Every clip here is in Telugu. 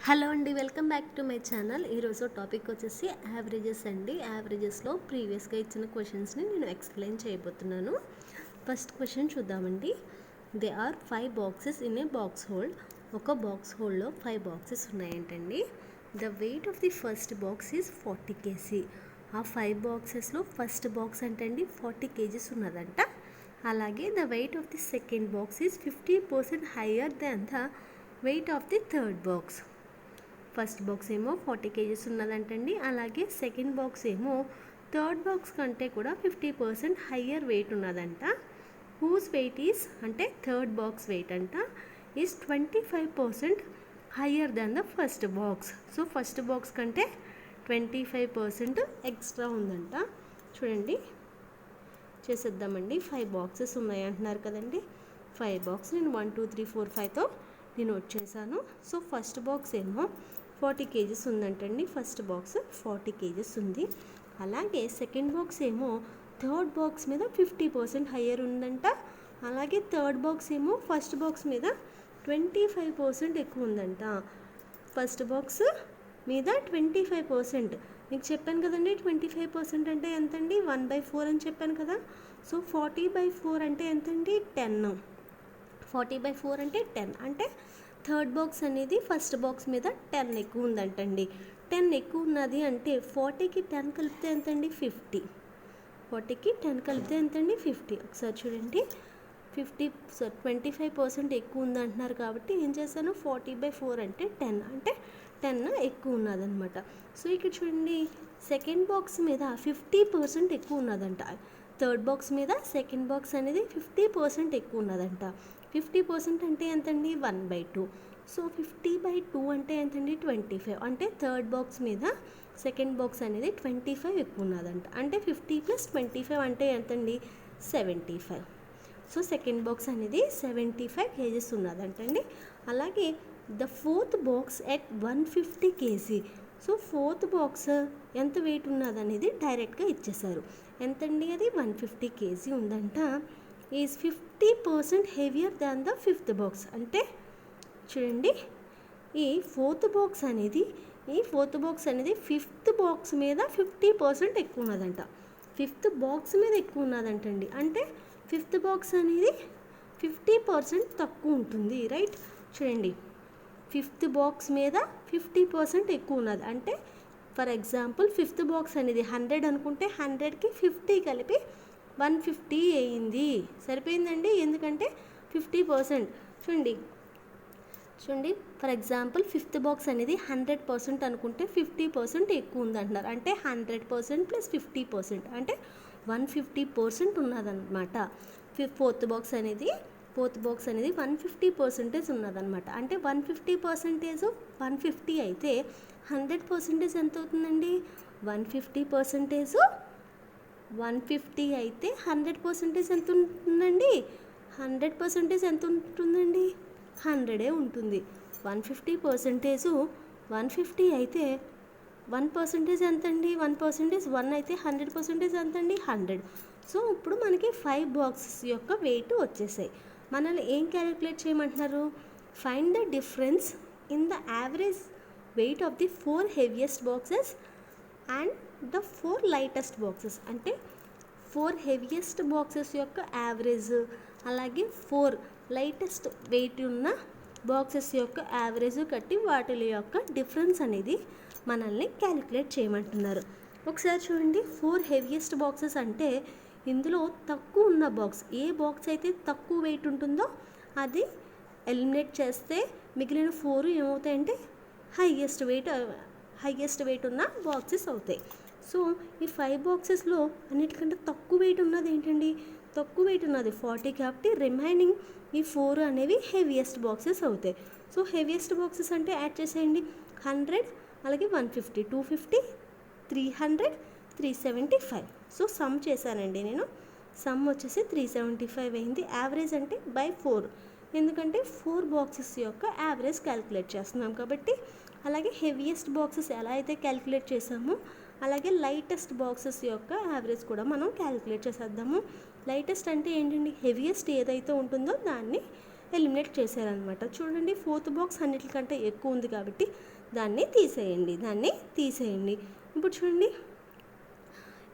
హలో అండి, welcome back to my channel. ఈరోజు టాపిక్ వచ్చేసి యావరేజెస్ అండి. యావరేజెస్లో ప్రీవియస్గా ఇచ్చిన క్వశ్చన్స్ని నేను ఎక్స్ప్లెయిన్ చేయబోతున్నాను. ఫస్ట్ క్వశ్చన్ చూద్దామండి. They are 5 boxes in a box hold. ఒక బాక్స్ హోల్డ్లో 5 బాక్సెస్ ఉన్నాయంటండి. The weight of the first box is 40 kg. ఆ 5 బాక్సెస్లో ఫస్ట్ బాక్స్ అంటండి 40 kgs ఉన్నదంట. అలాగే the weight of the second box is 50% higher than the weight of the third box. First box ఏమో 40 kgs ఉన్నదంటండి. అలాగే సెకండ్ బాక్స్ ఏమో థర్డ్ బాక్స్ కంటే కూడా 50% హయ్యర్ వెయిట్ ఉన్నదంట. హూస్ వెయిట్ ఈజ్ అంటే థర్డ్ బాక్స్ వెయిట్ అంట is 25% higher than the first box. So first box కంటే 25% ఎక్స్ట్రా ఉందంట. చూడండి, చేసేద్దామండి. 5 బాక్సెస్ ఉన్నాయి అంటున్నారు కదండి. 5 బాక్స్ నేను 1 2 3 4 5తో నేను వచ్చేసాను. సో ఫస్ట్ బాక్స్ ఏమో 40 kgs ఉందంటండి. ఫస్ట్ బాక్స్ 40 kgs ఉంది. అలాగే సెకండ్ బాక్స్ ఏమో థర్డ్ బాక్స్ మీద 50% హయ్యర్ ఉందంట. అలాగే థర్డ్ బాక్స్ ఏమో ఫస్ట్ బాక్స్ మీద 25% ఎక్కువ ఉందంట. ఫస్ట్ బాక్స్ మీద 25%. మీకు చెప్పాను కదండి, 25% అంటే ఎంతండి? 1/4 అని చెప్పాను కదా. సో 40/4 అంటే ఎంతండి? 10. 40/4 అంటే 10. అంటే థర్డ్ బాక్స్ అనేది ఫస్ట్ బాక్స్ మీద 10 ఎక్కువ ఉందంటండి. 10 ఎక్కువ ఉన్నది అంటే 40కి 10 కలిపితే ఎంతండి? 50. 40కి 10 కలిపితే ఎంతండి? 50. ఒకసారి చూడండి, 25% ఎక్కువ ఉందంటున్నారు కాబట్టి ఏం చేశాను? 40/4 అంటే 10 అంటే 10 ఎక్కువ ఉన్నదనమాట. సో ఇక్కడ చూడండి, సెకండ్ బాక్స్ మీద 50% ఎక్కువ ఉన్నదంట. థర్డ్ బాక్స్ మీద సెకండ్ బాక్స్ అనేది 50% ఎక్కువ ఉన్నదంట. 50% అంటే ఎంతండి? 1/2. సో 50/2 అంటే ఎంతండి? 25. అంటే థర్డ్ బాక్స్ మీద సెకండ్ బాక్స్ అనేది 25 ఎక్కువ ఉన్నదంట. అంటే 50 + 25 అంటే ఎంతండి? 75. సో సెకండ్ బాక్స్ అనేది 75 kgs ఉన్నదంటండి. అలాగే the fourth box at 150 kg. So fourth box ఎంత వెయిట్ ఉన్నదనేది డైరెక్ట్గా ఇచ్చేసారు. ఎంతండి? అది 150 kg ఉందంట. Is 50% heavier than the fifth box. అంటే చూడండి, ఈ ఫోర్త్ బాక్స్ అనేది ఫిఫ్త్ బాక్స్ మీద 50% ఎక్కువ ఉన్నదంట. ఫిఫ్త్ బాక్స్ మీద ఎక్కువ ఉన్నదంటండి. అంటే ఫిఫ్త్ బాక్స్ అనేది 50% తక్కువ ఉంటుంది, రైట్? చూడండి, ఫిఫ్త్ బాక్స్ మీద 50% ఎక్కువ ఉన్నది. అంటే ఫర్ ఎగ్జాంపుల్ ఫిఫ్త్ బాక్స్ అనేది 100 అనుకుంటే 100కి 50 కలిపి 150 అయ్యింది. సరిపోయిందండి. ఎందుకంటే 50%. చూడండి, ఫర్ ఎగ్జాంపుల్ ఫిఫ్త్ బాక్స్ అనేది 100% అనుకుంటే 50% ఎక్కువ ఉందంటున్నారు. అంటే 100% + 50% అంటే 150% ఉన్నదన్నమాట. ఫోర్త్ బాక్స్ అనేది 150% ఉన్నదన్నమాట. అంటే 150% 150 అయితే 100% ఎంత అవుతుందండి? 150% 150 అయితే 100% ఎంత ఉంటుందండి? 100% ఎంత ఉంటుందండి? 100 ఉంటుంది. 150% 150 అయితే 1% ఎంతండి? 1% 1 అయితే 100% ఎంతండి? 100. సో ఇప్పుడు మనకి 5 బాక్సెస్ యొక్క వెయిట్ వచ్చేసాయి. మనల్ని ఏం క్యాలిక్యులేట్ చేయమంటున్నారు? Find the difference in the average wait of the 4 heaviest boxes and the 4 lightest boxes. అంటే 4 హెవియెస్ట్ బాక్సెస్ యొక్క యావరేజ్, అలాగే 4 లైటెస్ట్ వెయిట్ ఉన్న బాక్సెస్ యొక్క యావరేజ్ కట్టి వాటి యొక్క డిఫరెన్స్ అనేది మనల్ని క్యాలిక్యులేట్ చేయమంటున్నారు. ఒకసారి చూడండి, 4 హెవియెస్ట్ బాక్సెస్ అంటే ఇందులో తక్కువ ఉన్న బాక్స్, ఏ బాక్స్ అయితే తక్కువ వెయిట్ ఉంటుందో అది ఎలిమినేట్ చేస్తే మిగిలిన 4 ఏమవుతాయంటే హైయెస్ట్ వెయిట్ ఉన్న బాక్సెస్ అవుతాయి. సో ఈ 5 బాక్సెస్లో అన్నిటికంటే తక్కువ వెయిట్ ఉన్నది ఏంటండి? తక్కువ వెయిట్ ఉన్నది 40 కాబట్టి రిమైనింగ్ ఈ 4 అనేవి హెవియెస్ట్ బాక్సెస్ అవుతాయి. సో హెవియెస్ట్ బాక్సెస్ అంటే యాడ్ చేసేయండి. 100, అలాగే 150, 250, 300, 375. సో సమ్ చేశానండి నేను. సమ్ వచ్చేసి 375 అయింది. యావరేజ్ అంటే /4, ఎందుకంటే 4 బాక్సెస్ యొక్క యావరేజ్ క్యాలిక్యులేట్ చేస్తున్నాం కాబట్టి. అలాగే హెవియెస్ట్ బాక్సెస్ ఎలా అయితే క్యాలిక్యులేట్ చేసామో అలాగే లైటెస్ట్ బాక్సెస్ యొక్క యావరేజ్ కూడా మనం క్యాలిక్యులేట్ చేసేద్దాము. లైటెస్ట్ అంటే ఏంటండి? హెవియెస్ట్ ఏదైతే ఉంటుందో దాన్ని ఎలిమినేట్ చేశారనమాట. చూడండి 4th బాక్స్ అన్నిటికంటే ఎక్కువ ఉంది కాబట్టి దాన్ని తీసేయండి. ఇప్పుడు చూడండి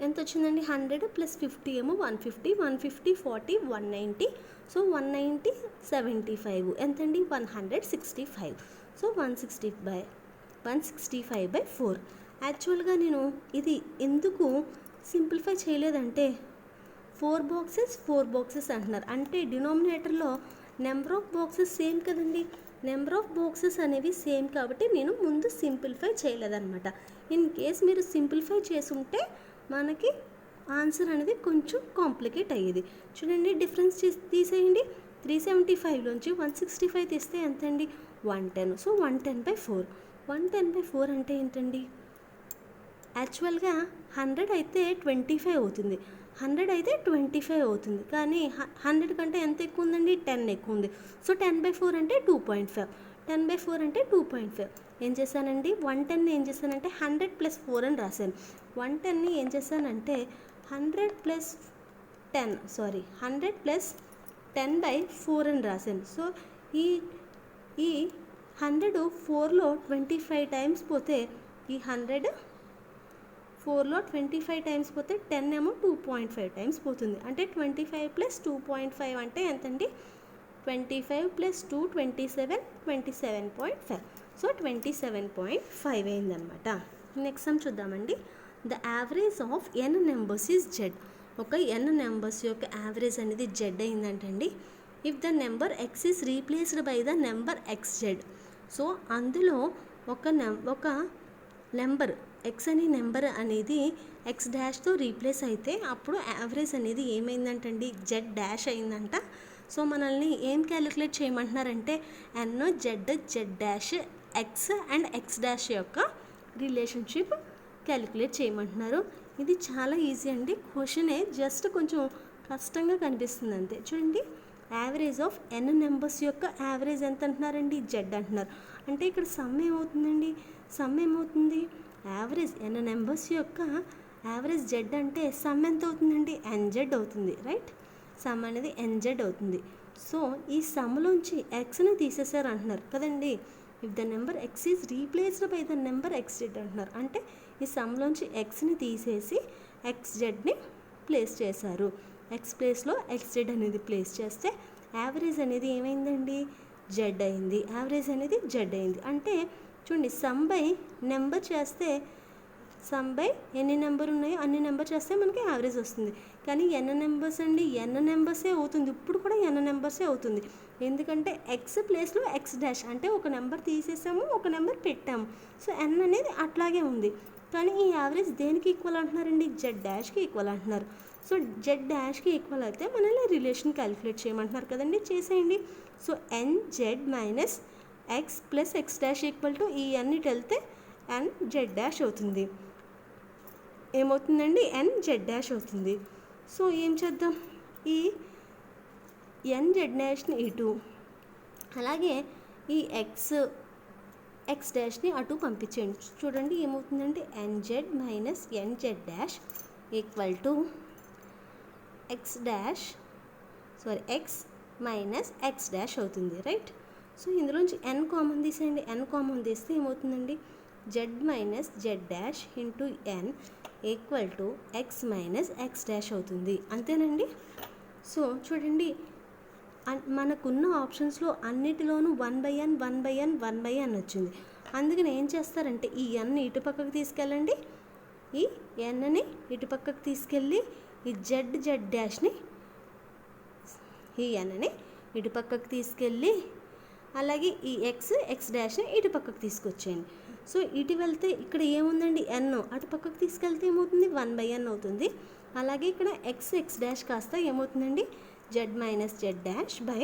ఎంత వచ్చిందండి, 100 + 50 ఏమో 150, 150 40 190, సో 190 75 ఎంతండి 165, సో 165/4. యాక్చువల్గా నేను ఇది ఎందుకు సింప్లిఫై చేయలేదంటే 4 బాక్సెస్ అంటున్నారు, అంటే డినామినేటర్లో నెంబర్ ఆఫ్ బాక్సెస్ సేమ్ కదండి, నెంబర్ ఆఫ్ బాక్సెస్ అనేవి సేమ్ కాబట్టి నేను ముందు సింప్లిఫై చేయలేదన్నమాట. ఇన్ కేస్ మీరు సింప్లిఫై చేసుంటే మనకి ఆన్సర్ అనేది కొంచెం కాంప్లికేట్ అయ్యేది. చూడండి డిఫరెన్స్ తీసేయండి, 375లోంచి 165 తీస్తే ఎంతండి 110, సో 110/4. 110/4 అంటే ఏంటండి, యాక్చువల్గా 100 అయితే 25 అవుతుంది, 100 అయితే 25 అవుతుంది, కానీ 100 కంటే ఎంత ఎక్కువ ఉందండి, 10 ఎక్కువ ఉంది. సో 10/4 అంటే 2.5, 10/4 అంటే 2.5. ఏం చేశానండి 110ని ఏం చేశానంటే 100 + 4 అని రాశాను. 110ని ఏం చేశానంటే 100 + 10/4 అని రాశాను. సో ఈ 100 4లో 25 టైమ్స్ పోతే, ఈ 100 4లో 25 టైమ్స్ పోతే 10 ఏమో 2.5 టైమ్స్ పోతుంది, అంటే 25 + 2.5 అంటే ఎంతండి 25 + 2 27, 27.5, సో 27.5 అయిందనమాట. నెక్స్ట్ సమ్ చూద్దామండి. The average of n numbers is Z. ఒక n నెంబర్స్ యొక్క యావరేజ్ అనేది జెడ్ అయిందంటండి. If the number X is replaced by the number X Z. So అందులో ఒక నెంబర్ ఎక్స్ అనే నెంబర్ అనేది ఎక్స్ డాష్తో రీప్లేస్ అయితే అప్పుడు యావరేజ్ అనేది ఏమైందంటండి జెడ్ డాష్ అయిందంట. సో మనల్ని ఏం క్యాలిక్యులేట్ చేయమంటున్నారంటే N Z dash X and X dash యొక్క రిలేషన్షిప్ క్యాలిక్యులేట్ చేయమంటున్నారు. ఇది చాలా ఈజీ అండి, క్వశ్చనే జస్ట్ కొంచెం కష్టంగా కనిపిస్తుంది అంతే. చూడండి యావరేజ్ ఆఫ్ n నెంబర్స్ యొక్క యావరేజ్ ఎంత అంటున్నారండి జెడ్ అంటున్నారు, అంటే ఇక్కడ సమ్ ఏమవుతుంది యావరేజ్ n నెంబర్స్ యొక్క యావరేజ్ జెడ్ అంటే సమ్ ఎంత అవుతుందండి nz అవుతుంది, రైట్. సమ్ అనేది nz అవుతుంది. సో ఈ సమ్లోంచి ఎక్స్ని తీసేసారు అంటున్నారు కదండి. If the number X is replaced by the number X Z అంటున్నారు, అంటే ఈ సమ్లోంచి ఎక్స్ని తీసేసి ఎక్స్ జెడ్ని ప్లేస్ చేశారు. ఎక్స్ ప్లేస్లో ఎక్స్ జెడ్ అనేది ప్లేస్ చేస్తే యావరేజ్ అనేది ఏమైందండి జెడ్ అయింది. యావరేజ్ అనేది జెడ్ అయింది అంటే చూడండి సమ్ బై నెంబర్ చేస్తే, సమ్ బై ఎన్ని నెంబర్ ఉన్నాయో అన్ని నెంబర్ చేస్తే మనకి యావరేజ్ వస్తుంది. కానీ ఎన్ నెంబర్స్ అండి ఎన్ నెంబర్సే అవుతుంది, ఇప్పుడు కూడా ఎన్ నెంబర్సే అవుతుంది. ఎందుకంటే ఎక్స్ ప్లేస్లో ఎక్స్ డాష్ అంటే ఒక నెంబర్ తీసేసాము, ఒక నెంబర్ పెట్టాము, సో ఎన్ అనేది అట్లాగే ఉంది. కానీ ఈ యావరేజ్ దేనికి ఈక్వల్ అంటున్నారండి జెడ్ డాష్కి ఈక్వల్ అంటున్నారు. సో జెడ్ డాష్కి ఈక్వల్ అయితే మనల్ని రిలేషన్ క్యాలిక్యులేట్ చేయమంటున్నారు కదండి, చేసేయండి. So N Z minus X plus X dash equal to ఈ ఎన్నిటి వెళ్తే ఎన్ జెడ్ డాష్ అవుతుంది. ఏమవుతుందండి ఎన్ జెడ్ డాష్ అవుతుంది. సో ఏం చేద్దాం, ఈ ఎన్ జెడ్ డాష్ని ఇటు, అలాగే ఈ ఎక్స్ డాష్ని అటు పంపించేయండి. చూడండి ఏమవుతుందంటే N Z minus N Z dash equal to X minus X dash అవుతుంది, రైట్. సో ఇందులోంచి ఎన్ కామన్ తీసేయండి, ఎన్ కామన్ తీస్తే ఏమవుతుందండి Z minus Z dash into N equal to X minus X dash అవుతుంది, అంతేనండి. సో చూడండి మనకున్న ఆప్షన్స్లో అన్నిటిలోనూ 1/n వచ్చింది. అందుకని ఏం చేస్తారంటే ఈ ఎన్ని ఇటు పక్కకు తీసుకెళ్ళండి, ఈ ఎన్ని ఇటు పక్కకు తీసుకెళ్ళి ఈ జెడ్ డాష్ని ఈ ఎన్ని ఇటు పక్కకు తీసుకెళ్ళి అలాగే ఈ ఎక్స్ డాష్ని ఇటు పక్కకు తీసుకొచ్చేయండి. సో ఇటు వెళ్తే ఇక్కడ ఏముందండి ఎన్, అటు పక్కకు తీసుకెళ్తే ఏమవుతుంది 1/n అవుతుంది. అలాగే ఇక్కడ ఎక్స్ డాష్ కాస్త ఏమవుతుందండి Z minus Z dash by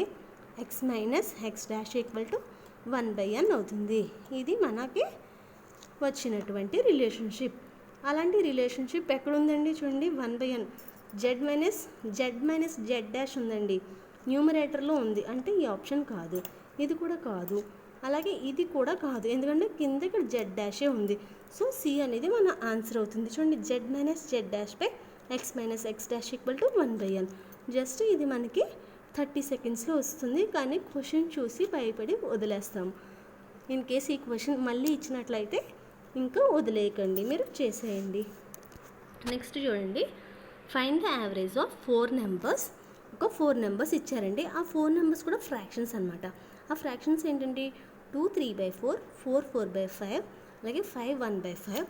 X minus X dash equal to 1/n అవుతుంది. ఇది మనకి వచ్చినటువంటి రిలేషన్షిప్. అలాంటి రిలేషన్షిప్ ఎక్కడుందండి చూడండి 1/n Z minus Z dash ఉందండి, న్యూమరేటర్లో ఉంది, అంటే ఈ ఆప్షన్ కాదు, ఇది కూడా కాదు, అలాగే ఇది కూడా కాదు, ఎందుకంటే కింద ఇక్కడ జెడ్ డాషే ఉంది. సో సి అనేది మన ఆన్సర్ అవుతుంది. చూడండి Z minus Z dash by X minus X dash equal to 1/n. Just ఇది మనకి 30 సెకండ్స్లో వస్తుంది, కానీ క్వశ్చన్ చూసి భయపడి వదిలేస్తాం. ఇన్ కేస్ ఈ క్వశ్చన్ మళ్ళీ ఇచ్చినట్లయితే ఇంకా వదిలేయకండి, మీరు చేసేయండి. నెక్స్ట్ చూడండి, find the average of 4 numbers. ఒక 4 నెంబర్స్ ఇచ్చారండి. ఆ 4 నెంబర్స్ కూడా ఫ్రాక్షన్స్ అనమాట. ఆ ఫ్రాక్షన్స్ ఏంటండి, 2 3/4, 4 4/5, అలాగే 5 1/5,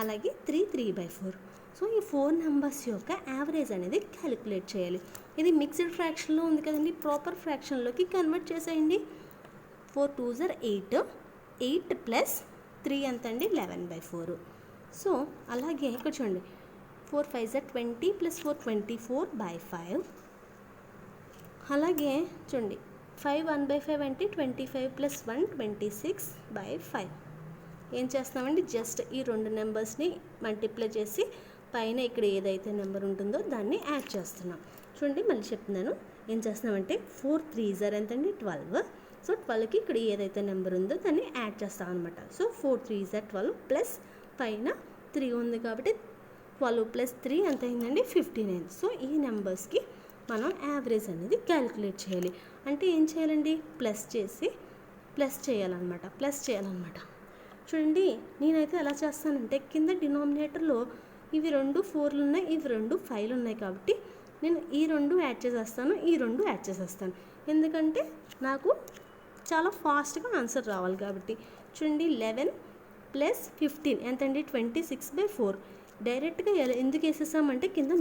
అలాగే 3 3/4. సో ఈ 4 నెంబర్స్ యొక్క యావరేజ్ అనేది క్యాలిక్యులేట్ చేయాలి. ఇది మిక్స్డ్ ఫ్రాక్షన్లో ఉంది కదండి, ప్రాపర్ ఫ్రాక్షన్లోకి కన్వర్ట్ చేసేయండి. 4 2s are 8, 8 ప్లస్ 3 ఎంత అండి, 11/4. సో అలాగే ఇక్కడ చూడండి, 4 5s are 20 ప్లస్ 4 24/5. అలాగే చూడండి 5 1/5 అంటే 25 ప్లస్ 1 26/5. ఏం చేస్తామండి, జస్ట్ ఈ 2 నెంబర్స్ని మల్టిప్లై చేసి పైన ఇక్కడ ఏదైతే నెంబర్ ఉంటుందో దాన్ని యాడ్ చేస్తున్నాం. చూడండి మళ్ళీ చెప్తున్నాను, ఏం చేస్తున్నామంటే 4 3s are ఎంతండి, 12. సో 12కి ఇక్కడ ఏదైతే నెంబర్ ఉందో దాన్ని యాడ్ చేస్తాం అనమాట. సో 4 3s are 12 ప్లస్ పైన 3 ఉంది కాబట్టి 12 ప్లస్ 3 ఎంత అయిందండి, 59. సో ఈ నెంబర్స్కి మనం యావరేజ్ అనేది క్యాలిక్యులేట్ చేయాలి. అంటే ఏం చేయాలండి, ప్లస్ చేయాలన్నమాట. చూడండి నేనైతే ఎలా చేస్తానంటే, కింద డినామినేటర్లో ఇవి 2 4లు ఉన్నాయి, ఇవి 2 5లు ఉన్నాయి కాబట్టి నేను ఈ 2 యాడ్ చేసేస్తాను, ఈ 2 యాడ్ చేసేస్తాను. ఎందుకంటే నాకు చాలా ఫాస్ట్గా ఆన్సర్ రావాలి కాబట్టి. చూడండి 11 ప్లస్ 15 ఎంతండి, 26/4. డైరెక్ట్గా ఎందుకు వేసేసామంటే కింద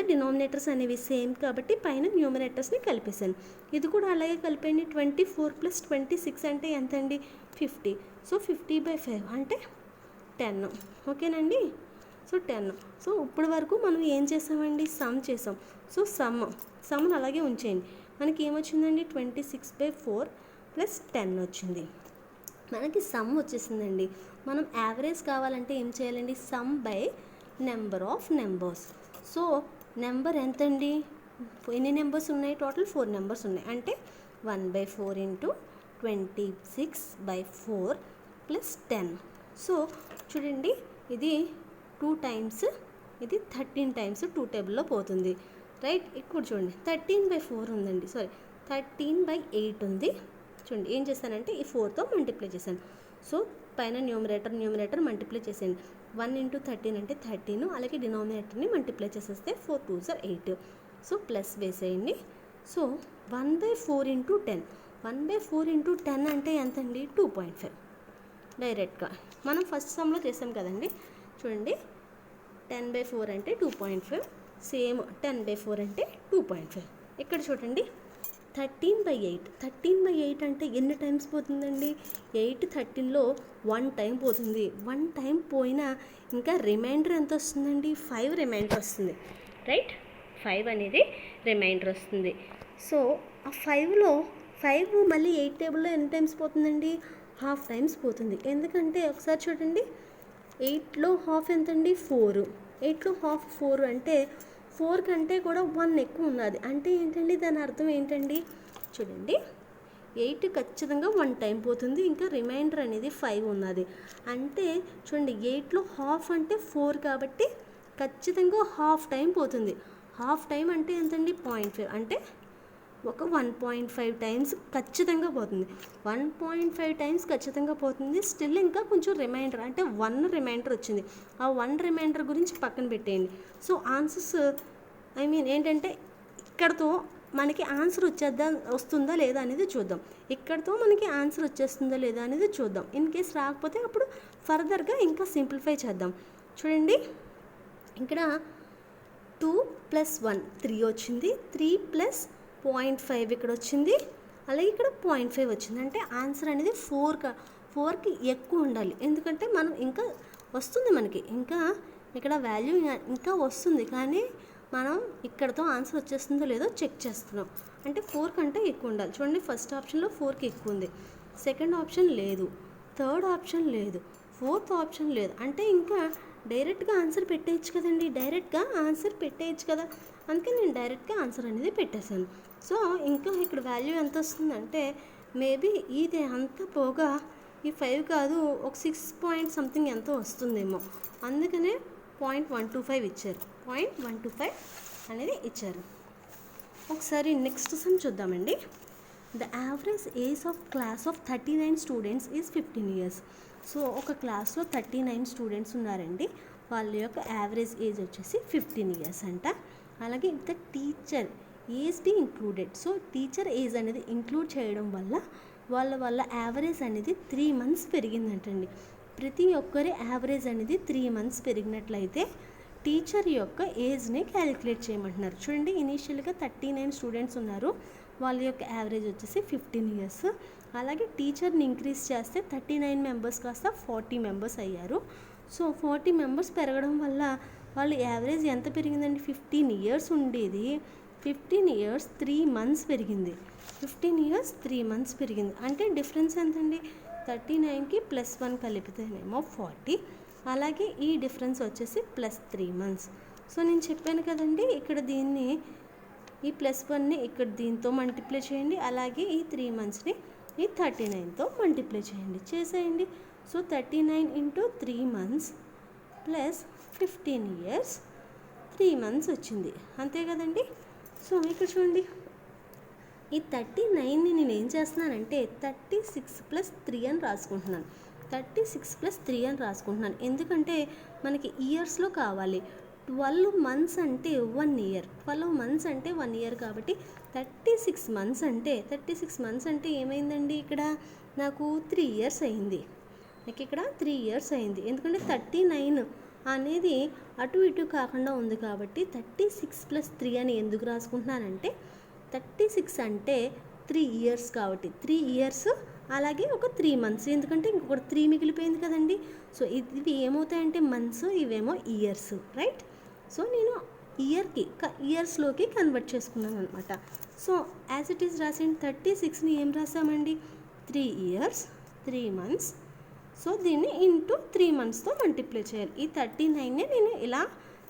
డినామినేటర్స్ అనేవి సేమ్ కాబట్టి పైన న్యూమరేటర్స్ని కలిపేశాను. ఇది కూడా అలాగే కలిపేయండి. 24 ప్లస్ 26 అంటే ఎంతండి, 50. సో 50/5 అంటే 10. ఓకేనండి, సో 10. సో ఇప్పటి వరకు మనం ఏం చేసామండి, సమ్ చేసాం. సో సమ్ను అలాగే ఉంచేయండి. మనకి ఏమొచ్చిందండి, 26/4 ప్లస్ 10 వచ్చింది. మనకి సమ్ వచ్చేసిందండి. మనం యావరేజ్ కావాలంటే ఏం చేయాలండి, sum by number of numbers. So number ఎంతండి, ఎన్ని నెంబర్స్ ఉన్నాయి, టోటల్ 4 నెంబర్స్ ఉన్నాయి. అంటే 1/4 ఇంటూ 26/4 ప్లస్ 10. సో చూడండి ఇది 2 టైమ్స్, ఇది 13 టైమ్స్ 2 టేబుల్లో పోతుంది, రైట్. ఇక్కడ చూడండి 13/4 ఉందండి, 13/8 ఉంది. చూడండి ఏం చేశానంటే ఈ 4తో మల్టిప్లై చేశాను. సో పైన న్యూమరేటర్ మల్టిప్లై చేసేయండి. 1 ఇంటూ 13 అంటే 13, అలాగే డినామినేటర్ని మల్టిప్లై చేసేస్తే 4 2s are 8. సో ప్లస్ వేసేయండి. సో 1/4 ఇంటూ 10, 1/4 ఇంటూ 10 అంటే ఎంతండి, 2.5. డైరెక్ట్గా మనం ఫస్ట్ సమ్లో చేసాం కదండి. చూడండి 10/4 అంటే 2.5, సేమ్ 10/4 అంటే 2.5. ఇక్కడ చూడండి 13/8 అంటే ఎన్ని టైమ్స్ పోతుందండి, 8 13లో 1 టైం పోతుంది. 1 టైం పోయినా ఇంకా రిమైండర్ ఎంత వస్తుందండి, 5 రిమైండర్ వస్తుంది, రైట్. 5 అనేది రిమైండర్ వస్తుంది. సో ఆ 5 మళ్ళీ 8 టేబుల్లో ఎన్ని టైమ్స్ పోతుందండి, హాఫ్ టైమ్స్ పోతుంది. ఎందుకంటే ఒకసారి చూడండి 8లో హాఫ్ ఎంతండి, 4. 8లో హాఫ్ 4 అంటే 4 కంటే కూడా 1 ఎక్కువ ఉన్నది. అంటే ఏంటండి, దాని అర్థం ఏంటండి, చూడండి 8 ఖచ్చితంగా 1 టైం పోతుంది, ఇంకా రిమైండర్ అనేది 5 ఉన్నది. అంటే చూడండి 8లో హాఫ్ అంటే 4 కాబట్టి ఖచ్చితంగా హాఫ్ టైం పోతుంది. హాఫ్ టైం అంటే ఎంతండి, 0.5. అంటే ఒక 1.5 టైమ్స్ ఖచ్చితంగా పోతుంది. 1.5 టైమ్స్ ఖచ్చితంగా పోతుంది. స్టిల్ ఇంకా కొంచెం రిమైండర్ అంటే 1 రిమైండర్ వచ్చింది. ఆ 1 రిమైండర్ గురించి పక్కన పెట్టేయండి. సో ఆన్సర్స్ ఏంటంటే ఇక్కడతో మనకి ఆన్సర్ వస్తుందా లేదా అనేది చూద్దాం. ఇక్కడతో మనకి ఆన్సర్ వచ్చేస్తుందా లేదా అనేది చూద్దాం. ఇన్ కేస్ రాకపోతే అప్పుడు ఫర్దర్గా ఇంకా సింప్లిఫై చేద్దాం. చూడండి ఇక్కడ 2 + 1 3 వచ్చింది, 3 + 0.5 ఇక్కడ వచ్చింది, అలాగే ఇక్కడ 0.5 వచ్చింది. అంటే ఆన్సర్ అనేది 4కి ఎక్కువ ఉండాలి. ఎందుకంటే మనం ఇంకా వస్తుంది, మనకి ఇంకా ఇక్కడ వాల్యూ ఇంకా వస్తుంది, కానీ మనం ఇక్కడతో ఆన్సర్ వచ్చేస్తుందో లేదో చెక్ చేస్తున్నాం. అంటే 4 కంటే ఎక్కువ ఉండాలి. చూడండి ఫస్ట్ ఆప్షన్లో 4కి ఎక్కువ ఉంది, సెకండ్ ఆప్షన్ లేదు, థర్డ్ ఆప్షన్ లేదు, ఫోర్త్ ఆప్షన్ లేదు. అంటే ఇంకా డైరెక్ట్గా ఆన్సర్ పెట్టేయచ్చు కదండి, కదా. అందుకే నేను డైరెక్ట్గా ఆన్సర్ అనేది పెట్టేశాను. సో ఇంకా ఇక్కడ వాల్యూ ఎంత వస్తుందంటే మేబీ ఇది అంతా పోగా ఈ 5 కాదు, ఒక 6 పాయింట్ సంథింగ్ ఎంతో వస్తుందేమో. అందుకనే 0.125 ఇచ్చారు, 0.125 అనేది ఇచ్చారు. ఒకసారి నెక్స్ట్ సమ్ చూద్దామండి. The average age of class of 39 students is 15 years. So ఒక క్లాస్లో 39 స్టూడెంట్స్ ఉన్నారండి. వాళ్ళ యొక్క యావరేజ్ ఏజ్ వచ్చేసి 15 years అంట. అలాగే the teacher age be included. So teacher age అనేది ఇంక్లూడ్ చేయడం వల్ల వాళ్ళ యావరేజ్ అనేది 3 months పెరిగిందంటండి. ప్రతి ఒక్కరి యావరేజ్ అనేది 3 months పెరిగినట్లయితే టీచర్ యొక్క ఏజ్ని క్యాలిక్యులేట్ చేయమంటున్నారు. చూడండి, ఇనీషియల్గా 39 స్టూడెంట్స్ ఉన్నారు. వాళ్ళ యొక్క యావరేజ్ వచ్చేసి 15 years. అలాగే టీచర్ని ఇంక్రీజ్ చేస్తే 39 members కాస్త 40 members అయ్యారు. సో 40 members పెరగడం వల్ల వాళ్ళ యావరేజ్ ఎంత పెరిగిందండి? 15 years ఉండేది 15 years 3 months పెరిగింది. 15 years 3 months పెరిగింది. అంటే డిఫరెన్స్ ఎంతండి? 39కి +1 కలిపితేనేమో 40. అలాగే ఈ డిఫరెన్స్ వచ్చేసి +3 months. సో నేను చెప్పాను కదండి, ఇక్కడ దీన్ని ఈ +1ని ఇక్కడ దీంతో మల్టిప్లై చేయండి. అలాగే ఈ 3 monthsని ఈ 39తో మల్టిప్లై చేసేయండి. సో 39 × 3 months + 15 years 3 months వచ్చింది. అంతే కదండి. సో ఇక్కడ చూడండి, ఈ 39ని నేను ఏం చేస్తున్నానంటే 36 + 3 అని రాసుకుంటున్నాను. 36 + 3 అని రాసుకుంటున్నాను. ఎందుకంటే మనకి ఇయర్స్లో కావాలి. 12 months అంటే 1 year. 12 months అంటే 1 year కాబట్టి 36 months అంటే ఏమైందండి? ఇక్కడ నాకు 3 years అయింది. నాకు ఇక్కడ 3 years అయింది. ఎందుకంటే 39 అనేది అటు ఇటు కాకుండా ఉంది కాబట్టి 36 + 3 అని ఎందుకు రాసుకుంటున్నానంటే 36 అంటే 3 years కాబట్టి 3 years అలాగే ఒక 3 months. ఎందుకంటే ఇంకొకటి 3 మిగిలిపోయింది కదండి. సో ఇవి ఏమవుతాయంటే మంత్స్, ఇవేమో ఇయర్స్, రైట్? సో నేను ఇయర్స్లోకి కన్వర్ట్ చేసుకున్నాను అనమాట. సో యాజ్ ఇట్ ఈస్ రాసిన 36ని ఏం రాసామండి? 3 years 3 months. సో దీన్ని ఇంటూ 3 monthsతో మల్టిప్లై చేయాలి. ఈ 39ని నేను ఇలా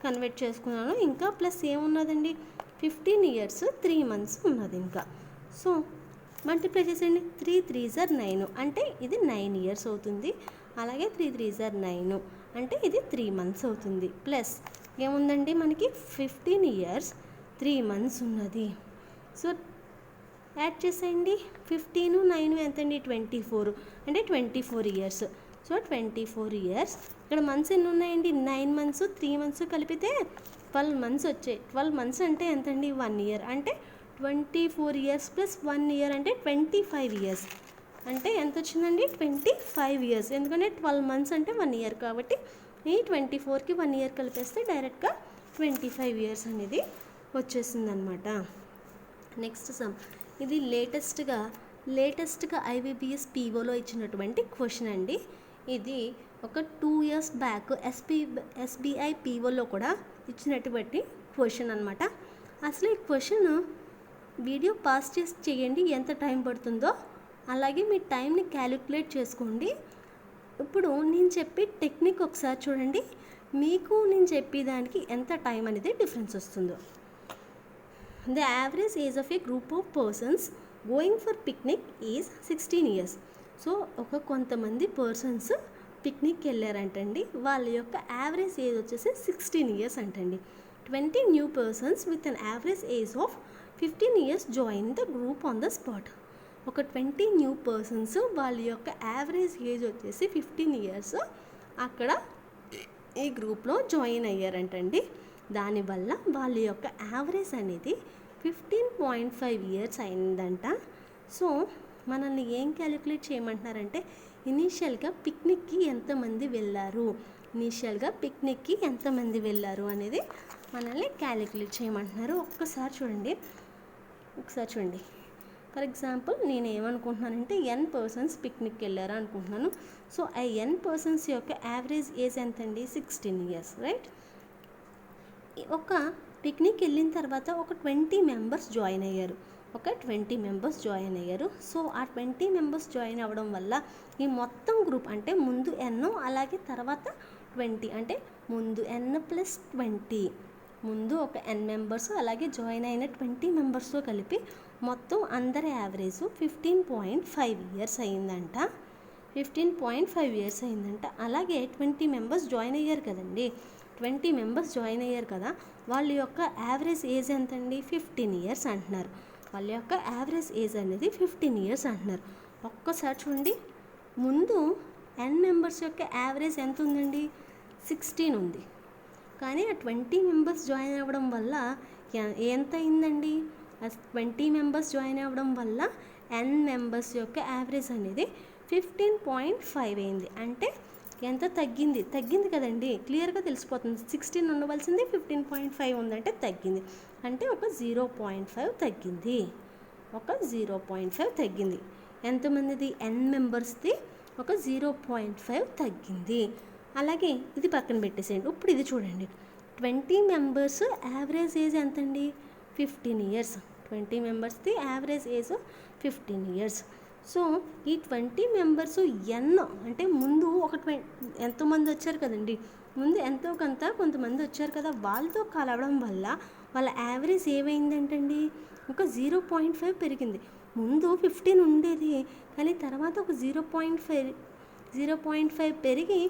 కన్వర్ట్ చేసుకున్నాను. ఇంకా ప్లస్ ఏమున్నదండి? 15 years 3 months ఉన్నది ఇంకా. సో మల్టిప్లై చేసేయండి. 3 3s are 9 అంటే ఇది 9 years అవుతుంది. అలాగే 3 3s are 9 అంటే ఇది 3 months అవుతుంది. ప్లస్ ఏముందండి మనకి 15 years 3 months ఉన్నది. సో యాడ్ చేసేయండి. 15 9 ఎంతండి? 24 అంటే 24 years. So 24 years. ఇక్కడ మంత్స్ ఎన్ని ఉన్నాయండి? 9 months 3 months కలిపితే 12 months వచ్చాయి. 12 months అంటే ఎంతండి? 1 year. అంటే 24 years + 1 year అంటే 25 years. అంటే ఎంత వచ్చిందండి? 25 years. ఎందుకంటే 12 months అంటే 1 year కాబట్టి ఈ 24కి 1 year కలిపేస్తే డైరెక్ట్గా 25 years అనేది వచ్చేసిందనమాట. నెక్స్ట్ సమ్, ఇది లేటెస్ట్గా ఐబీపీఎస్ పీఓలో ఇచ్చినటువంటి క్వశ్చన్ అండి. ఇది ఒక 2 years బ్యాక్ ఎస్బీఐ పీఓలో కూడా ఇచ్చినటువంటి క్వశ్చన్ అనమాట. అసలు ఈ క్వశ్చన్ వీడియో పాస్ చేసి చేయండి, ఎంత టైం పడుతుందో. అలాగే మీ టైంని క్యాలిక్యులేట్ చేసుకోండి. ఇప్పుడు నేను చెప్పే టెక్నిక్ ఒకసారి చూడండి, మీకు నేను చెప్పేదానికి ఎంత టైం అనేది డిఫరెన్స్ వస్తుందో. The average age of A group of persons going for picnic is 16 years. So కొంతమంది పర్సన్స్ పిక్నిక్కి వెళ్ళారంటండి. వాళ్ళ యొక్క యావరేజ్ ఏజ్ వచ్చేసి 16 years అంటండి. 20 new persons with an average age of 15 years join the group on the spot. ఒక 20 న్యూ పర్సన్స్ వాళ్ళ యొక్క యావరేజ్ ఏజ్ వచ్చేసి 15 years అక్కడ ఈ గ్రూప్లో జాయిన్ అయ్యారంటండి. దానివల్ల వాళ్ళ యొక్క యావరేజ్ అనేది 15.5 years అయిందంట. సో మనల్ని ఏం క్యాలిక్యులేట్ చేయమంటున్నారంటే ఇనీషియల్గా పిక్నిక్కి ఎంతమంది వెళ్ళారు అనేది మనల్ని క్యాలిక్యులేట్ చేయమంటున్నారు. ఒకసారి చూడండి. ఫర్ ఎగ్జాంపుల్ నేను ఏమనుకుంటున్నానంటే n persons పిక్నిక్కి వెళ్ళారు అనుకుంటున్నాను. సో ఆ n persons యొక్క యావరేజ్ ఏజ్ ఎంతండి? 16 years, రైట్? ఒక పిక్నిక్ వెళ్ళిన తర్వాత ఒక 20 members జాయిన్ అయ్యారు. సో ఆ 20 members జాయిన్ అవ్వడం వల్ల ఈ మొత్తం గ్రూప్ అంటే ముందు n అలాగే తర్వాత 20 అంటే ముందు n + 20 ముందు ఒక n members అలాగే జాయిన్ అయిన 20 membersతో కలిపి మొత్తం అందరి యావరేజ్ 15.5 years అయిందంట. 15.5 years అయిందంట. అలాగే 20 members జాయిన్ అయ్యారు కదండి. 20 మెంబర్స్ జాయిన్ అయ్యారు కదా, వాళ్ళ యొక్క యావరేజ్ ఏజ్ ఎంతండి? 15 ఇయర్స్ అంటున్నారు. వాళ్ళ యొక్క యావరేజ్ ఏజ్ అనేది 15 ఇయర్స్ అంటున్నారు. ఒక్కసారి చూడండి, ముందు n మెంబర్స్ యొక్క యావరేజ్ ఎంత ఉందండి? 16 ఉంది. కానీ ఆ 20 మెంబర్స్ జాయిన్ అవ్వడం వల్ల ఎంత అయిందండి? 20 మెంబర్స్ జాయిన్ అవ్వడం వల్ల n మెంబర్స్ యొక్క యావరేజ్ అనేది 15.5 అయింది. అంటే ఎంత తగ్గింది? తగ్గింది కదండి, క్లియర్గా తెలిసిపోతుంది. 16 ఉండవలసింది 15.5 ఉందంటే తగ్గింది. అంటే ఒక 0.5 తగ్గింది. ఒక 0.5 తగ్గింది. ఎంతమందిది? n మెంబర్స్ది ఒక 0.5 తగ్గింది. అలాగే ఇది పక్కన పెట్టేసేయండి. ఇప్పుడు ఇది చూడండి, 20 మెంబర్స్ యావరేజ్ ఏజ్ ఎంతండి? 15 ఇయర్స్. 20 మెంబర్స్ది యావరేజ్ ఏజ్ 15 ఇయర్స్. సో ఈ 20 మెంబర్స్ ఎన్ అంటే ముందు ఒక ఎంతోమంది వచ్చారు కదండి, ముందు ఎంతో కొంతమంది వచ్చారు కదా, వాళ్ళతో కలవడం వల్ల వాళ్ళ యావరేజ్ ఏమైందంటండి? ఒక 0.5 పెరిగింది. ముందు 15 ఉండేది, కానీ తర్వాత ఒక 0.5 పెరిగి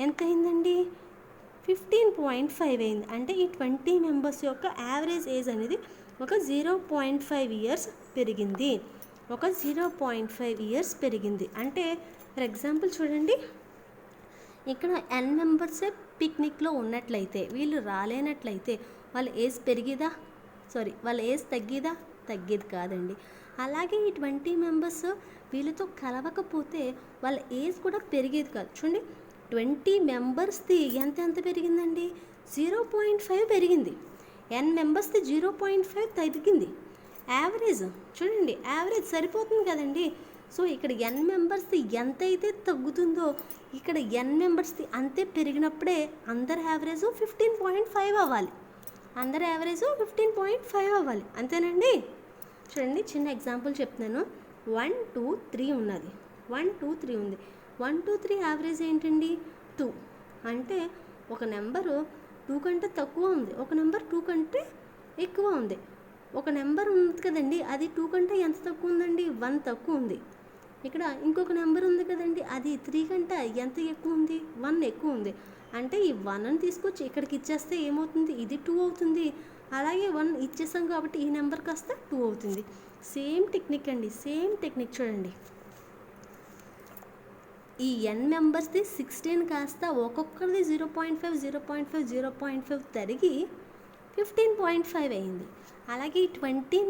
ఎంత అయిందండి? 15.5 అయింది. అంటే ఈ 20 మెంబర్స్ యొక్క యావరేజ్ ఏజ్ అనేది ఒక 0.5 ఇయర్స్ పెరిగింది. ఒక 0.5 ఇయర్స్ పెరిగింది. అంటే ఫర్ ఎగ్జాంపుల్ చూడండి, ఇక్కడ n మెంబర్సే పిక్నిక్లో ఉన్నట్లయితే, వీళ్ళు రాలేనట్లయితే వాళ్ళ ఏజ్ పెరిగిదా? వాళ్ళ ఏజ్ తగ్గిదా? తగ్గేది కాదండి. అలాగే ఈ 20 మెంబర్స్ వీళ్ళతో కలవకపోతే వాళ్ళ ఏజ్ కూడా పెరిగేది కాదు. చూడండి, 20 మెంబర్స్ది ఎంత పెరిగిందండి? 0.5 పెరిగింది. n మెంబర్స్ది 0.5 తగ్గింది. యావరేజ్ చూడండి, యావరేజ్ సరిపోతుంది కదండి. సో ఇక్కడ n మెంబర్స్ది ఎంత అయితే తగ్గుతుందో ఇక్కడ n మెంబర్స్ది అంతే పెరిగినప్పుడే అందరి యావరేజ్ 15.5 అవ్వాలి. అందరి యావరేజ్ 15.5 అవ్వాలి. అంతేనండి. చూడండి, చిన్న ఎగ్జాంపుల్ చెప్తున్నాను. 1 2 3 ఉన్నది. 1 2 3 ఉంది. 1 2 3 యావరేజ్ ఏంటండి? 2. అంటే ఒక నెంబరు 2 కంటే తక్కువ ఉంది, ఒక నెంబర్ 2 కంటే ఎక్కువ ఉంది. ఒక నెంబర్ ఉంది కదండి, అది 2 కంటే ఎంత తక్కువ ఉందండి? 1 తక్కువ ఉంది. ఇక్కడ ఇంకొక నెంబర్ ఉంది కదండి, అది 3 కంటే ఎంత ఎక్కువ ఉంది? 1 ఎక్కువ ఉంది. అంటే ఈ 1ని తీసుకొచ్చి ఇక్కడికి ఇచ్చేస్తే ఏమవుతుంది? ఇది 2 అవుతుంది. అలాగే 1 ఇచ్చేసాం కాబట్టి ఈ నెంబర్ కాస్త 2 అవుతుంది. సేమ్ టెక్నిక్ అండి, సేమ్ టెక్నిక్. చూడండి, ఈ n మెంబర్స్ది 16 కాస్త ఒక్కొక్కరిది 0.5 0.5 0.5 తరిగి 15.5 అయింది. అలాగే 20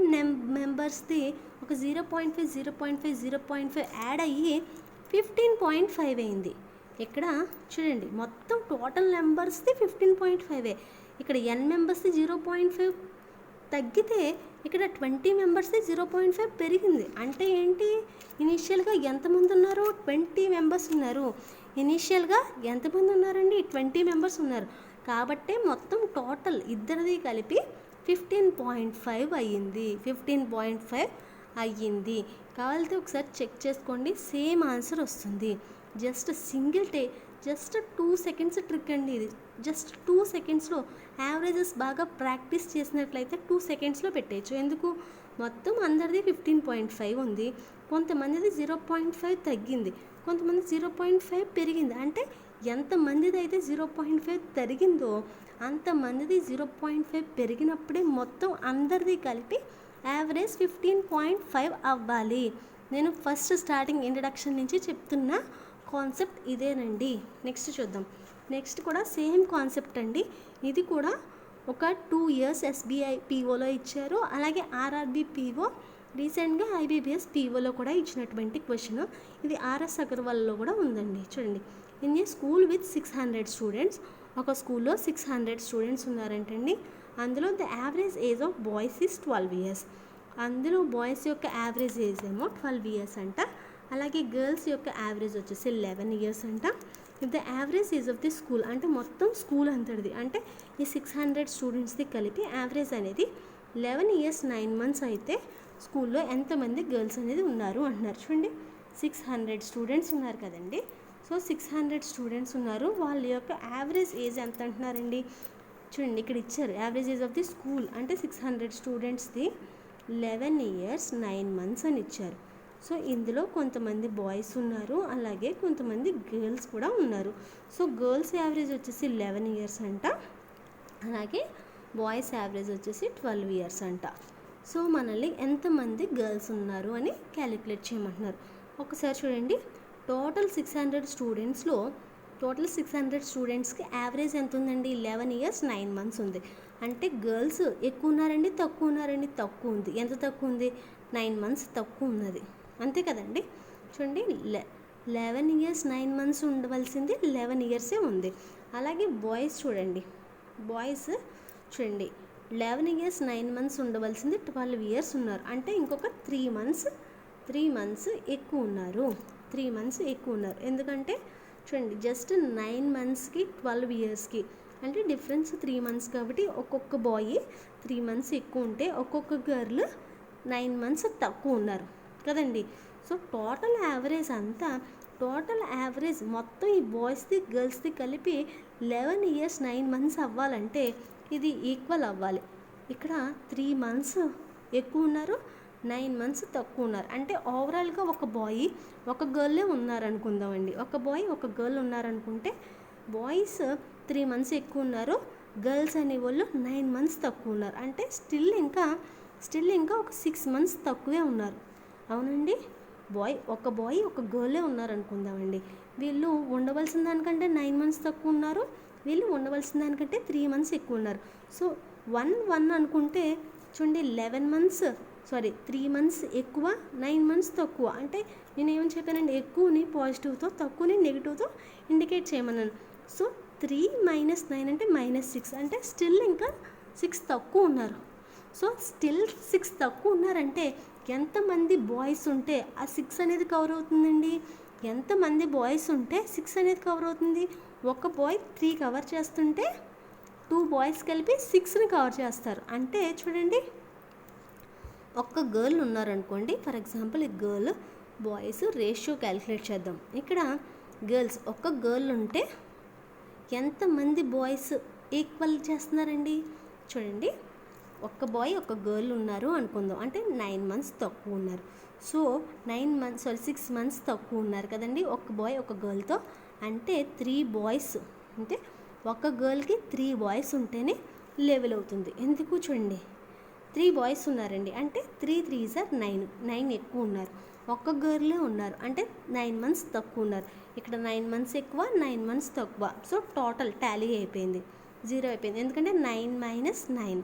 మెంబర్స్ది ఒక 0.5 0.5 0.5 యాడ్ అయ్యి 15.5 అయింది. ఇక్కడ చూడండి, మొత్తం టోటల్ నెంబర్స్ది 15.5. ఇక్కడ n మెంబర్స్ది 0.5 తగ్గితే ఇక్కడ 20 మెంబర్స్ది 0.5 పెరిగింది. అంటే ఏంటి? ఇనీషియల్గా ఎంతమంది ఉన్నారు? 20 మెంబర్స్ ఉన్నారు. ఇనీషియల్గా ఎంతమంది ఉన్నారండి? 20 మెంబర్స్ ఉన్నారు. కాబట్టి మొత్తం టోటల్ ఇద్దరిది కలిపి 15.5 అయ్యింది. 15.5 అయ్యింది. కావాలంటే ఒకసారి చెక్ చేసుకోండి, సేమ్ ఆన్సర్ వస్తుంది. జస్ట్ జస్ట్ 2 సెకండ్స్ ట్రిక్ అండి ఇది. జస్ట్ 2 సెకండ్స్లో యావరేజెస్ బాగా ప్రాక్టీస్ చేసినట్లయితే 2 సెకండ్స్లో పెట్టేయచ్చు. ఎందుకు? మొత్తం అందరిది 15.5 ఉంది, కొంతమందిది 0.5 తగ్గింది, కొంతమంది 0.5 పెరిగింది. అంటే ఎంతమందిది అయితే 0.5 తరిగిందో అంతమందిది 0.5 పెరిగినప్పుడే మొత్తం అందరిది కలిపి యావరేజ్ 15.5 అవ్వాలి. నేను ఫస్ట్ స్టార్టింగ్ ఇంట్రడక్షన్ నుంచి చెప్తున్న కాన్సెప్ట్ ఇదేనండి. నెక్స్ట్ చూద్దాం. నెక్స్ట్ కూడా సేమ్ కాన్సెప్ట్ అండి. ఇది కూడా ఒక 2 ఇయర్స్ SBI POలో ఇచ్చారు. అలాగే RRB PO, రీసెంట్గా IBPS POలో కూడా ఇచ్చినటువంటి క్వశ్చన్. ఇది RS అగర్వాల్లో కూడా ఉందండి. చూడండి, in a school with 600 students, ఒక స్కూల్లో 600 స్టూడెంట్స్ ఉన్నారంటండి. అందులో the average age of boys is 12 years. అందులో బాయ్స్ యొక్క యావరేజ్ ఏజ్ ఏమో 12 ఇయర్స్ అంట. అలాగే గర్ల్స్ యొక్క యావరేజ్ వచ్చేసి 11 ఇయర్స్ అంట. The average age of the school అంటే మొత్తం స్కూల్ అంతటిది, అంటే ఈ 600 స్టూడెంట్స్ది కలిపి యావరేజ్ అనేది 11 ఇయర్స్ 9 మంత్స్ అయితే స్కూల్లో ఎంతమంది గర్ల్స్ అనేది ఉన్నారు అంటున్నారు. చూడండి, 600 స్టూడెంట్స్ ఉన్నారు కదండి. సో 600 స్టూడెంట్స్ ఉన్నారు, వాళ్ళ యొక్క యావరేజ్ ఏజ్ ఎంత అంటున్నారండి? చూడండి, ఇక్కడ ఇచ్చారు average age of the school అంటే 600 స్టూడెంట్స్ది 11 ఇయర్స్ 9 మంత్స్ అని ఇచ్చారు. సో ఇందులో కొంతమంది బాయ్స్ ఉన్నారు, అలాగే కొంతమంది గర్ల్స్ కూడా ఉన్నారు. సో గర్ల్స్ యావరేజ్ వచ్చేసి 11 ఇయర్స్ అంట, అలాగే బాయ్స్ యావరేజ్ వచ్చేసి 12 ఇయర్స్ అంట. సో మనల్ని ఎంతమంది గర్ల్స్ ఉన్నారు అని క్యాలిక్యులేట్ చేయమంటున్నారు. ఒకసారి చూడండి, టోటల్ 600 స్టూడెంట్స్కి యావరేజ్ ఎంత ఉందండి? 11 ఇయర్స్ 9 మంత్స్ ఉంది. అంటే గర్ల్స్ ఎక్కువ ఉన్నారండి, తక్కువ ఉన్నారండి? తక్కువ ఉంది. ఎంత తక్కువ ఉంది? 9 మంత్స్ తక్కువ ఉన్నది, అంతే కదండి. చూడండి, 11 ఇయర్స్ 9 మంత్స్ ఉండవలసింది 11 ఇయర్సే ఉంది. అలాగే బాయ్స్ చూడండి, 11 ఇయర్స్ 9 మంత్స్ ఉండవలసింది 12 ఇయర్స్ ఉన్నారు. అంటే ఇంకొక 3 మంత్స్ ఎక్కువ ఉన్నారు. ఎందుకంటే చూడండి, జస్ట్ 9 మంత్స్కి 12 ఇయర్స్కి అంటే డిఫరెన్స్ 3 మంత్స్ కాబట్టి ఒక్కొక్క బాయ్ 3 మంత్స్ ఎక్కువ ఉంటే ఒక్కొక్క గర్ల్ 9 మంత్స్ తక్కువ ఉన్నారు కదండి. సో టోటల్ యావరేజ్ మొత్తం ఈ బాయ్స్ది గర్ల్స్ది కలిపి 11 ఇయర్స్ 9 మంత్స్ అవ్వాలంటే ఇది ఈక్వల్ అవ్వాలి. ఇక్కడ 3 మంత్స్ ఎక్కువ ఉన్నారు, 9 మంత్స్ తక్కువ ఉన్నారు. అంటే ఓవరాల్గా ఒక బాయ్ ఒక గర్లే ఉన్నారనుకుందామండి. ఒక బాయ్ ఒక గర్ల్ ఉన్నారనుకుంటే బాయ్స్ 3 మంత్స్ ఎక్కువ ఉన్నారు, గర్ల్స్ అనేవాళ్ళు 9 మంత్స్ తక్కువ ఉన్నారు. అంటే స్టిల్ ఇంకా ఒక 6 మంత్స్ తక్కువే ఉన్నారు. అవునండి, ఒక బాయ్ ఒక గర్లే ఉన్నారనుకుందామండి. వీళ్ళు ఉండవలసిన దానికంటే 9 మంత్స్ తక్కువ ఉన్నారు, వీళ్ళు ఉండవలసిన దానికంటే 3 మంత్స్ ఎక్కువ ఉన్నారు. సో 1 అనుకుంటే చూడండి, 3 మంత్స్ ఎక్కువ, 9 మంత్స్ తక్కువ. అంటే నేను ఏమని చెప్పానండి, ఎక్కువని పాజిటివ్తో, తక్కువని నెగిటివ్తో ఇండికేట్ చేయమన్నాను. సో 3 - 9 అంటే -6, అంటే స్టిల్ ఇంకా 6 తక్కువ ఉన్నారు. సో స్టిల్ 6 తక్కువ ఉన్నారంటే ఎంతమంది బాయ్స్ ఉంటే ఆ 6 అనేది కవర్ అవుతుందండి? ఎంతమంది బాయ్స్ ఉంటే 6 అనేది కవర్ అవుతుంది? ఒక బాయ్ 3 కవర్ చేస్తుంటే 2 బాయ్స్ కలిపి 6ని కవర్ చేస్తారు. అంటే చూడండి, ఒక్క గర్ల్ ఉన్నారనుకోండి, ఫర్ ఎగ్జాంపుల్ ఈ గర్ల్ బాయ్స్ రేషియో క్యాలిక్యులేట్ చేద్దాం. ఇక్కడ గర్ల్స్ ఒక్క గర్ల్ ఉంటే ఎంతమంది బాయ్స్ ఈక్వల్ చేస్తున్నారండి? చూడండి, ఒక్క బాయ్ ఒక గర్ల్ ఉన్నారు అనుకుందాం, అంటే 9 మంత్స్ తక్కువ ఉన్నారు. సో 6 మంత్స్ తక్కువ ఉన్నారు కదండి ఒక బాయ్ ఒక గర్ల్తో. అంటే 3 బాయ్స్, అంటే ఒక గర్ల్కి 3 బాయ్స్ ఉంటేనే లెవెల్ అవుతుంది. ఎందుకు చూడండి, 3 బాయ్స్ ఉన్నారండి, అంటే 3 × 3 = 9 ఎక్కువ ఉన్నారు. ఒక్క గర్లే ఉన్నారు, అంటే 9 మంత్స్ తక్కువ ఉన్నారు. ఇక్కడ 9 మంత్స్ ఎక్కువ, 9 మంత్స్ తక్కువ. సో టోటల్ టాలీ అయిపోయింది, 0 అయిపోయింది. ఎందుకంటే 9 - 9,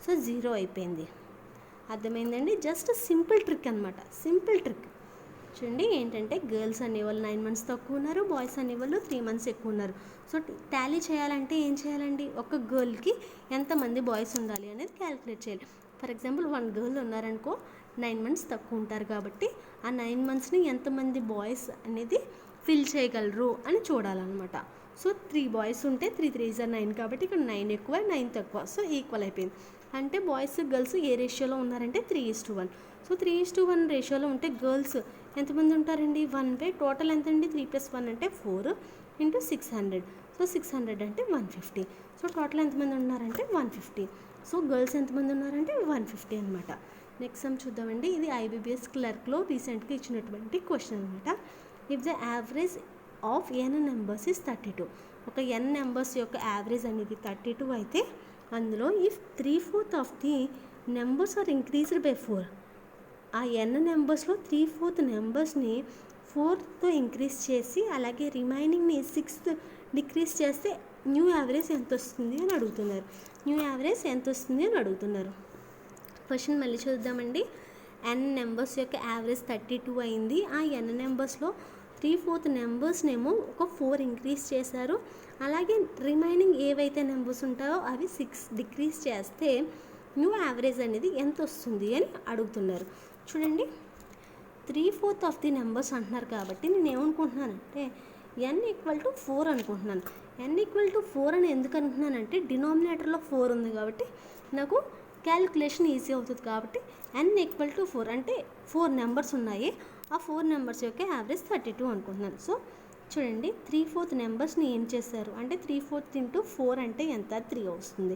సో 0 అయిపోయింది. అర్థమైందండి? జస్ట్ సింపుల్ ట్రిక్ అనమాట, సింపుల్ ట్రిక్. చూడండి, ఏంటంటే గర్ల్స్ అనేవాళ్ళు 9 మంత్స్ తక్కువ ఉన్నారు, బాయ్స్ అనేవాళ్ళు 3 మంత్స్ ఎక్కువ ఉన్నారు. సో టాలీ చేయాలంటే ఏం చేయాలండి? ఒక గర్ల్కి ఎంతమంది బాయ్స్ ఉండాలి అనేది క్యాలిక్యులేట్ చేయాలి. ఫర్ ఎగ్జాంపుల్ 1 గర్ల్ ఉన్నారనుకో, 9 మంత్స్ తక్కువ ఉంటారు కాబట్టి ఆ 9 మంత్స్ని ఎంతమంది బాయ్స్ అనేది ఫిల్ చేయగలరు అని చూడాలన్నమాట. సో 3 బాయ్స్ ఉంటే 3 × 3 = 9 కాబట్టి ఇక్కడ 9 ఎక్కువ, 9 తక్కువ. సో ఈక్వల్ అయిపోయింది. అంటే బాయ్స్ గర్ల్స్ ఏ రేషియోలో ఉన్నారంటే 3:1. సో 3:1 రేషియోలో ఉంటే గర్ల్స్ ఎంతమంది ఉంటారండి? 1/, టోటల్ ఎంత అండి? 3 + 1 అంటే 4 × 600. సో 600 అంటే 150. సో టోటల్ ఎంతమంది ఉన్నారంటే 150. సో గర్ల్స్ ఎంతమంది ఉన్నారంటే 150 అనమాట. నెక్స్ట్ సమ్ చూద్దామండి. ఇది IBPS క్లర్క్లో రీసెంట్గా ఇచ్చినటువంటి క్వశ్చన్ అనమాట. If the average of n numbers is 32, ఒక n నెంబర్స్ యొక్క యావరేజ్ అనేది 32 అయితే అందులో if 3/4 of the numbers are increased by 4, ఆ n నెంబర్స్లో 3/4 నెంబర్స్ని 4తో ఇంక్రీజ్ చేసి అలాగే రిమైనింగ్ని 6th డిక్రీజ్ చేస్తే న్యూ యావరేజ్ ఎంత వస్తుంది అని అడుగుతున్నారు. క్వశ్చన్ మళ్ళీ చూద్దామండి. n నెంబర్స్ యొక్క యావరేజ్ 32 అయింది. ఆ n నెంబర్స్లో 3/4 నెంబర్స్నేమో ఒక 4 ఇంక్రీజ్ చేశారు. అలాగే రిమైనింగ్ ఏవైతే నెంబర్స్ ఉంటాయో అవి 6 డిక్రీజ్ చేస్తే న్యూ యావరేజ్ అనేది ఎంత వస్తుంది అని అడుగుతున్నారు. చూడండి, 3/4 ఆఫ్ ది నెంబర్స్ అంటున్నారు కాబట్టి నేను ఏమనుకుంటున్నానంటే n = 4 అనుకుంటున్నాను. n = 4 అని ఎందుకు అనుకుంటున్నానంటే డినామినేటర్లో 4 ఉంది కాబట్టి నాకు క్యాలిక్యులేషన్ ఈజీ అవుతుంది. కాబట్టి n = 4 అంటే 4 నెంబర్స్ ఉన్నాయి, ఆ 4 నెంబర్స్ యొక్క యావరేజ్ 32 అనుకుంటున్నాను. సో చూడండి, 3/4 నెంబర్స్ని ఏం చేశారు అంటే 3/4 × 4 అంటే ఎంత? 3 వస్తుంది.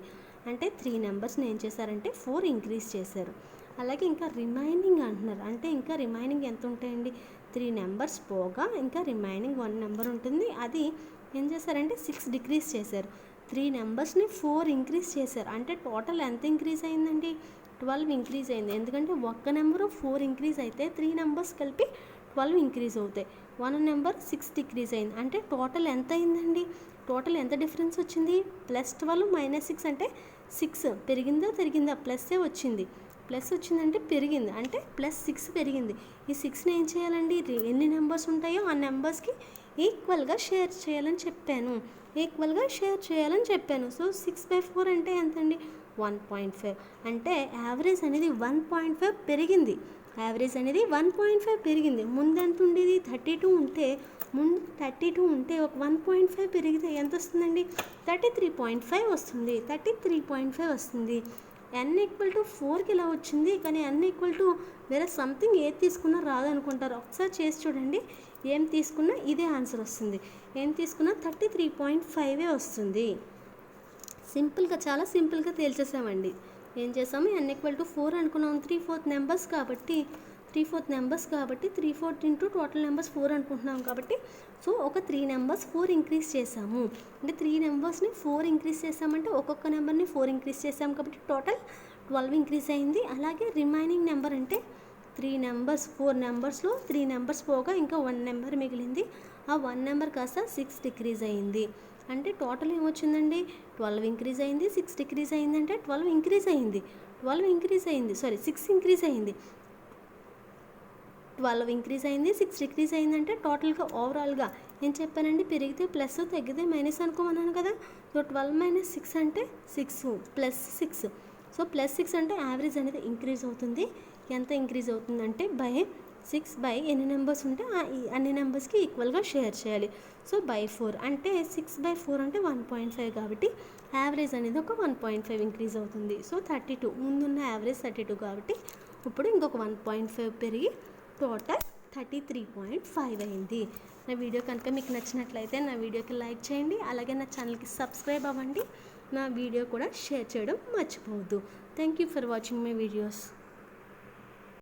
అంటే 3 నెంబర్స్ని ఏం చేశారంటే 4 ఇంక్రీజ్ చేశారు. అలాగే ఇంకా రిమైనింగ్ అంటున్నారు, అంటే ఇంకా రిమైనింగ్ ఎంత ఉంటాయండి, 3 నెంబర్స్ పోగా ఇంకా రిమైనింగ్ 1 నెంబర్ ఉంటుంది. అది ఏం చేశారంటే 6 డిక్రీజ్ చేశారు. 3 నెంబర్స్ని 4 ఇంక్రీజ్ చేశారు. అంటే టోటల్ ఎంత ఇంక్రీజ్ అయిందండి, 12 ఇంక్రీజ్ అయింది. ఎందుకంటే ఒక్క నెంబరు 4 ఇంక్రీజ్ అయితే 3 నెంబర్స్ కలిపి 12 ఇంక్రీజ్ అవుతాయి. 1 నెంబర్ 6 డిక్రీజ్ అయింది. అంటే టోటల్ ఎంత అయిందండి, టోటల్ ఎంత డిఫరెన్స్ వచ్చింది, +12 -6 అంటే 6 పెరిగిందా తరిగిందా, ప్లస్సే వచ్చింది. ప్లస్ వచ్చిందంటే పెరిగింది, అంటే +6 పెరిగింది. ఈ 6ని ఏం చేయాలండి, ఎన్ని నెంబర్స్ ఉంటాయో ఆ నెంబర్స్కి ఈక్వల్గా షేర్ చేయాలని చెప్పాను, ఈక్వల్గా షేర్ చేయాలని చెప్పాను. సో 6/4 అంటే ఎంతండి, 1.5. అంటే యావరేజ్ అనేది 1.5 పెరిగింది. యావరేజ్ అనేది 1.5 పెరిగింది. ముందు ఎంత ఉండేది, 32 ఉంటే ఒక 1.5 పెరిగితే ఎంత వస్తుందండి, 33.5 వస్తుంది. 33.5 వస్తుంది. n = 4కి ఇలా వచ్చింది, కానీ n = వేరే సంథింగ్ ఏది తీసుకున్నా రాదనుకుంటారు. ఒకసారి చేసి చూడండి, ఏం తీసుకున్నా ఇదే ఆన్సర్ వస్తుంది. ఏం తీసుకున్నా 33.5 వస్తుంది. సింపుల్గా, చాలా సింపుల్గా తేల్చేసామండి. ఏం చేసాము, n = 4 అనుకున్నాం, 3/4 నెంబర్స్ కాబట్టి 3/4 నెంబర్స్ కాబట్టి 3/4 ఇంటూ టోటల్ నెంబర్స్ 4 అనుకుంటున్నాం కాబట్టి, సో ఒక 3 నెంబర్స్ 4 ఇంక్రీజ్ చేసాము. అంటే 3 నెంబర్స్ని 4 ఇంక్రీజ్ చేసామంటే ఒక్కొక్క నెంబర్ని 4 ఇంక్రీజ్ చేసాము కాబట్టి టోటల్ 12 ఇంక్రీజ్ అయింది. అలాగే రిమైనింగ్ నెంబర్ అంటే 3 నెంబర్స్, 4 నెంబర్స్లో 3 నెంబర్స్ పోగా ఇంకా 1 నెంబర్ మిగిలింది. ఆ 1 నెంబర్ కాస్త 6 డిక్రీజ్ అయింది. అంటే టోటల్ ఏమొచ్చిందండి, 12 ఇంక్రీజ్ అయింది, 6 డిక్రీజ్ అయింది. అంటే 12 ఇంక్రీజ్ అయింది, 6 ఇంక్రీజ్ అయింది. 12 ఇంక్రీజ్ అయింది, 6 డిక్రీజ్ అయిందంటే టోటల్గా ఓవరాల్గా ఏం చెప్పానండి, పెరిగితే ప్లస్, తగ్గితే మైనస్ అనుకోమన్నాను కదా. సో 12 - 6 అంటే 6 + 6. సో +6 అంటే యావరేజ్ అనేది ఇంక్రీజ్ అవుతుంది. ఎంత ఇంక్రీజ్ అవుతుందంటే 6 ఎన్ని నెంబర్స్ ఉంటే అన్ని నెంబర్స్కి ఈక్వల్గా షేర్ చేయాలి. సో 4 అంటే 6/4 అంటే 1.5 కాబట్టి యావరేజ్ అనేది ఒక 1.5 ఇంక్రీజ్ అవుతుంది. సో 32, ముందున్న యావరేజ్ 32 కాబట్టి ఇప్పుడు ఇంకొక 1.5 పెరిగి టోటల్ 33.5 అయింది. నా వీడియో కనుక మీకు నచ్చినట్లయితే నా వీడియోకి లైక్ చేయండి, అలాగే నా ఛానల్కి సబ్స్క్రైబ్ అవ్వండి. నా వీడియో కూడా షేర్ చేయడం మర్చిపోవద్దు. Thank you for watching my videos.